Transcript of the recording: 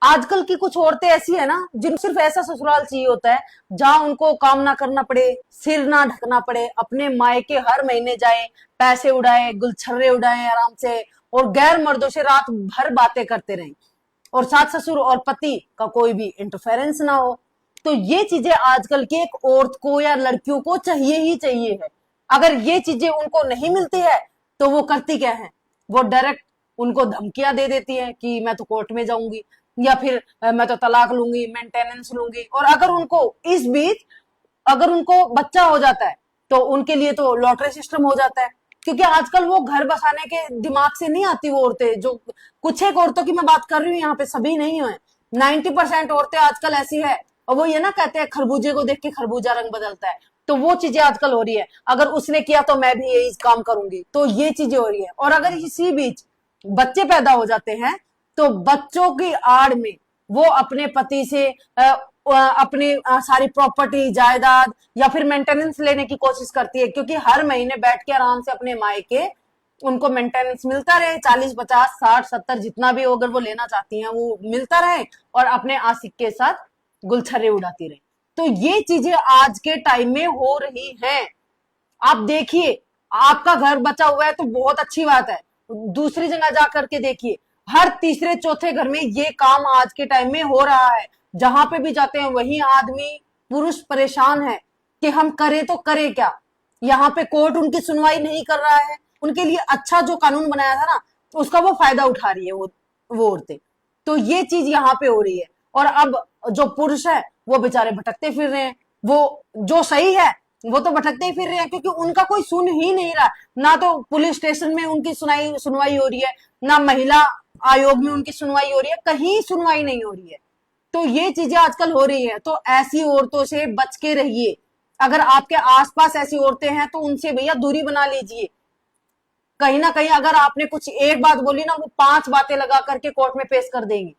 आजकल की कुछ औरतें ऐसी है ना जिनको सिर्फ ऐसा ससुराल चाहिए होता है जहां उनको काम ना करना पड़े, सिर ना ढकना पड़े, अपने मायके हर महीने जाए, पैसे उड़ाए, गुलछर्रे उड़ाए आराम से, और गैर मर्दों से रात भर बातें करते रहें, और सास ससुर और पति का कोई भी इंटरफेरेंस ना हो। तो ये चीजें आजकल की एक औरत को या लड़कियों को चाहिए ही चाहिए है। अगर ये चीजें उनको नहीं मिलती है तो वो करती क्या है, वो डायरेक्ट उनको धमकियां दे देती है कि मैं तो कोर्ट में जाऊंगी, या फिर मैं तो तलाक लूंगी, मेंटेनेंस लूंगी। और अगर उनको इस बीच अगर उनको बच्चा हो जाता है तो उनके लिए तो लॉटरी सिस्टम हो जाता है, क्योंकि आजकल वो घर बसाने के दिमाग से नहीं आती वो औरतें। जो कुछ एक औरतों की मैं बात कर रही हूँ, यहाँ पे सभी नहीं है, 90% औरतें आजकल ऐसी है। और वो ये ना कहते हैं खरबूजे को देख के खरबूजा रंग बदलता है, तो वो चीजें आजकल हो रही है। अगर उसने किया तो मैं भी यही काम करूंगी, तो ये चीजें हो रही है। और अगर इसी बीच बच्चे पैदा हो जाते हैं तो बच्चों की आड़ में वो अपने पति से अपनी सारी प्रॉपर्टी जायदाद या फिर मेंटेनेंस लेने की कोशिश करती है, क्योंकि हर महीने बैठ के आराम से अपने मायके उनको मेंटेनेंस मिलता रहे, 40 50 60 70 जितना भी अगर वो लेना चाहती हैं वो मिलता रहे, और अपने आशिक के साथ गुलछर्रे उड़ाती रहे। तो ये चीजें आज के टाइम में हो रही हैं। आप देखिए, आपका घर बचा हुआ है तो बहुत अच्छी बात है, दूसरी जगह जा करके देखिए, हर तीसरे चौथे घर में ये काम आज के टाइम में हो रहा है। जहां पे भी जाते हैं वही आदमी पुरुष परेशान है कि हम करें तो करें क्या। यहाँ पे कोर्ट उनकी सुनवाई नहीं कर रहा है, उनके लिए अच्छा जो कानून बनाया था ना उसका वो फायदा उठा रही है वो औरतें। तो ये चीज यहाँ पे हो रही है। और अब जो पुरुष है वो बेचारे भटकते फिर रहे हैं, वो जो सही है वो तो भटकते ही फिर रहे हैं, क्योंकि उनका कोई सुन ही नहीं रहा। ना तो पुलिस स्टेशन में उनकी सुनवाई हो रही है, ना महिला आयोग में उनकी सुनवाई हो रही है, कहीं सुनवाई नहीं हो रही है। तो ये चीजें आजकल हो रही है, तो ऐसी औरतों से बच के रहिए। अगर आपके आसपास ऐसी औरतें हैं तो उनसे भैया दूरी बना लीजिए। कहीं ना कहीं अगर आपने कुछ एक बात बोली ना, वो 5 बातें लगा करके कोर्ट में पेश कर देंगी।